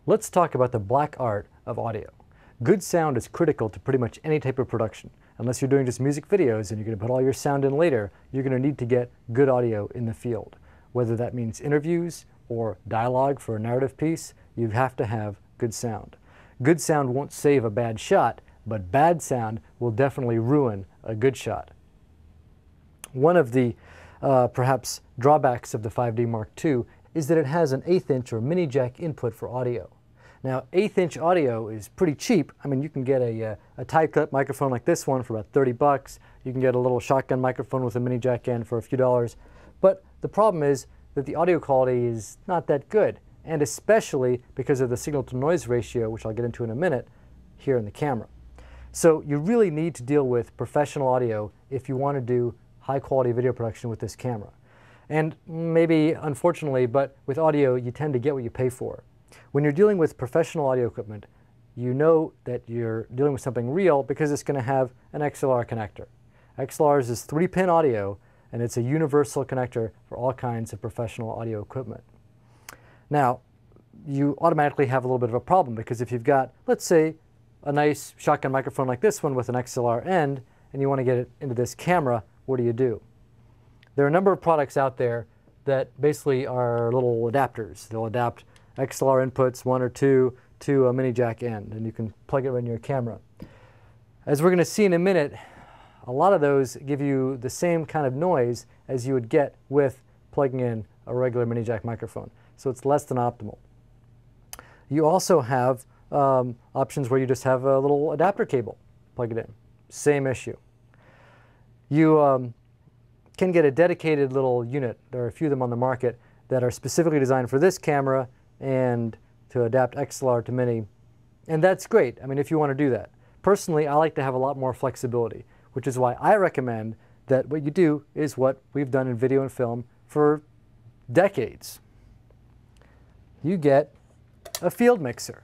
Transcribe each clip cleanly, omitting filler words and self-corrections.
Let's talk about the black art of audio. Good sound is critical to pretty much any type of production. Unless you're doing just music videos and you're going to put all your sound in later, you're going to need to get good audio in the field. Whether that means interviews or dialogue for a narrative piece, you have to have good sound. Good sound won't save a bad shot, but bad sound will definitely ruin a good shot. One of the perhaps drawbacks of the 5D Mark II is that it has an 1/8 inch or mini jack input for audio. Now, 1/8 inch audio is pretty cheap. I mean, you can get a tie clip microphone like this one for about 30 bucks. You can get a little shotgun microphone with a mini jack end for a few dollars. But the problem is that the audio quality is not that good, and especially because of the signal to noise ratio, which I'll get into in a minute, here in the camera. So you really need to deal with professional audio if you want to do high quality video production with this camera. And maybe, unfortunately, but with audio, you tend to get what you pay for. When you're dealing with professional audio equipment, you know that you're dealing with something real because it's going to have an XLR connector. XLR's is 3-pin audio, and it's a universal connector for all kinds of professional audio equipment. Now, you automatically have a little bit of a problem because if you've got, let's say, a nice shotgun microphone like this one with an XLR end, and you want to get it into this camera, what do? There are a number of products out there that basically are little adapters. They'll adapt XLR inputs, 1 or 2, to a mini jack end, and you can plug it right in your camera. As we're going to see in a minute, a lot of those give you the same kind of noise as you would get with plugging in a regular mini jack microphone. So it's less than optimal. You also have options where you just have a little adapter cable, plug it in. Same issue. You can get a dedicated little unit. There are a few of them on the market that are specifically designed for this camera and to adapt XLR to mini. And that's great, I mean, if you want to do that. Personally, I like to have a lot more flexibility, which is why I recommend that what you do is what we've done in video and film for decades. You get a field mixer.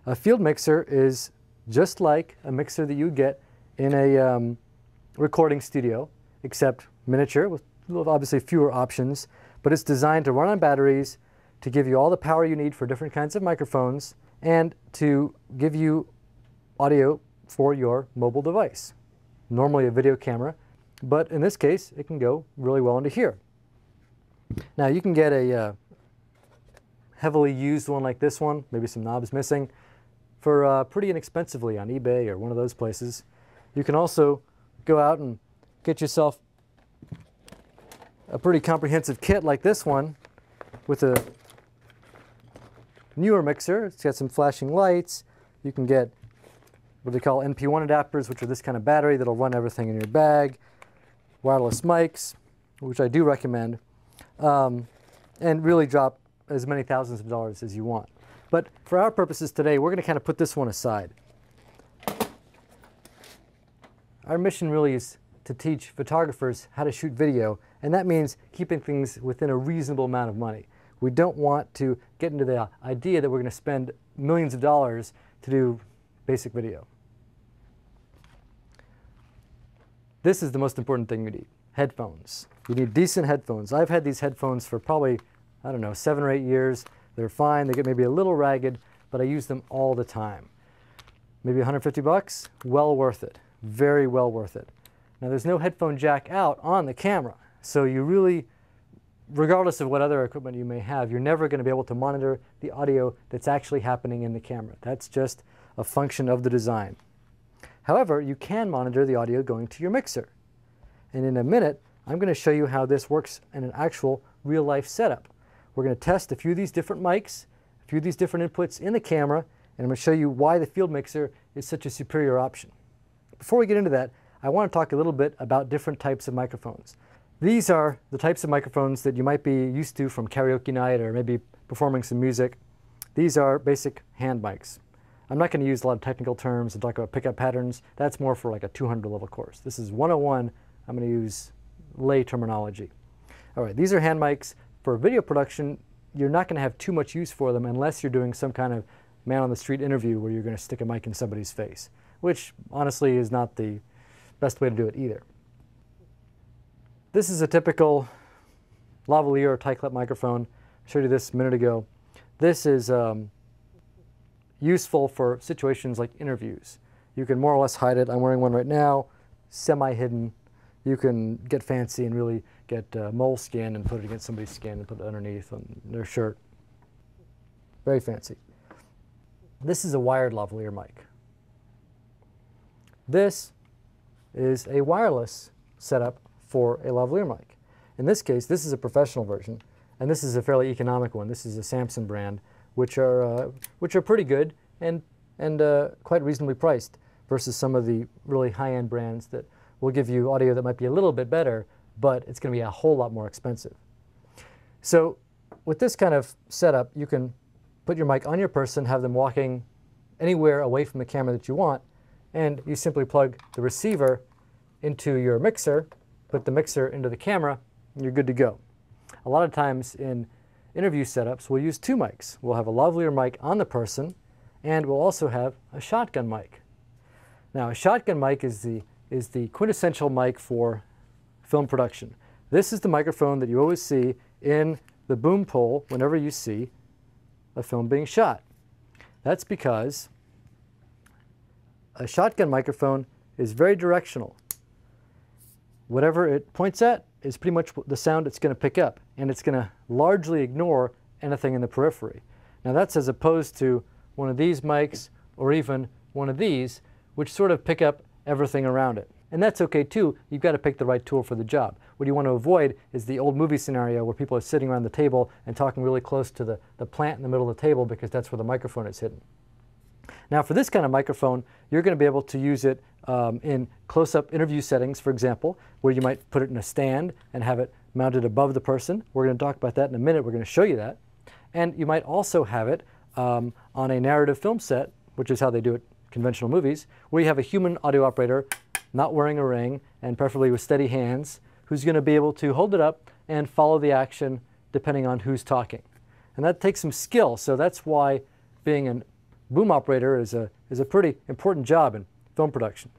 A field mixer is just like a mixer that you get in a recording studio, except miniature with obviously fewer options, but it's designed to run on batteries, to give you all the power you need for different kinds of microphones, and to give you audio for your mobile device. Normally a video camera, but in this case it can go really well into here. Now you can get a heavily used one like this one, maybe some knobs missing, for pretty inexpensively on eBay or one of those places. You can also go out and get yourself a pretty comprehensive kit like this one with a newer mixer. It's got some flashing lights. You can get what they call NP1 adapters, which are this kind of battery that'll run everything in your bag, wireless mics, which I do recommend, and really drop as many thousands of dollars as you want. But for our purposes today, we're going to kind of put this one aside. Our mission really is to teach photographers how to shoot video, and that means keeping things within a reasonable amount of money. We don't want to get into the idea that we're going to spend millions of dollars to do basic video. This is the most important thing you need: headphones. You need decent headphones. I've had these headphones for probably, I don't know, 7 or 8 years. They're fine. They get maybe a little ragged, but I use them all the time. Maybe 150 bucks? Well worth it. Very well worth it. Now there's no headphone jack out on the camera, so you really, regardless of what other equipment you may have, you're never going to be able to monitor the audio that's actually happening in the camera. That's just a function of the design. However, you can monitor the audio going to your mixer. And in a minute, I'm going to show you how this works in an actual real-life setup. We're going to test a few of these different mics, a few of these different inputs in the camera, and I'm going to show you why the field mixer is such a superior option. Before we get into that, I want to talk a little bit about different types of microphones. These are the types of microphones that you might be used to from karaoke night or maybe performing some music. These are basic hand mics. I'm not going to use a lot of technical terms and talk about pickup patterns. That's more for like a 200 level course. This is 101. I'm going to use lay terminology. All right, these are hand mics. For video production, you're not going to have too much use for them unless you're doing some kind of man on the street interview where you're going to stick a mic in somebody's face, which honestly is not the best way to do it either. This is a typical lavalier or tie clip microphone. I showed you this a minute ago. This is useful for situations like interviews. You can more or less hide it. I'm wearing one right now, semi-hidden. You can get fancy and really get moleskin and put it against somebody's skin and put it underneath on their shirt. Very fancy. This is a wired lavalier mic. This is a wireless setup for a lavalier mic. In this case, this is a professional version, and this is a fairly economic one. This is a Samson brand, which are pretty good and quite reasonably priced versus some of the really high-end brands that will give you audio that might be a little bit better, but it's going to be a whole lot more expensive. So with this kind of setup, you can put your mic on your person, have them walking anywhere away from the camera that you want, and you simply plug the receiver into your mixer, put the mixer into the camera, and you're good to go. A lot of times in interview setups, we'll use two mics. We'll have a lavalier mic on the person, and we'll also have a shotgun mic. Now, a shotgun mic is the quintessential mic for film production. This is the microphone that you always see in the boom pole whenever you see a film being shot. That's because a shotgun microphone is very directional. Whatever it points at is pretty much the sound it's going to pick up, and it's going to largely ignore anything in the periphery. Now that's as opposed to one of these mics or even one of these, which sort of pick up everything around it. And that's okay too. You've got to pick the right tool for the job. What you want to avoid is the old movie scenario where people are sitting around the table and talking really close to the plant in the middle of the table because that's where the microphone is hidden. Now for this kind of microphone, you're going to be able to use it in close-up interview settings, for example, where you might put it in a stand and have it mounted above the person. We're going to talk about that in a minute. We're going to show you that. And you might also have it on a narrative film set, which is how they do it in conventional movies, where you have a human audio operator not wearing a ring and preferably with steady hands, who's going to be able to hold it up and follow the action depending on who's talking. And that takes some skill, so that's why being a boom operator is a pretty important job in film production.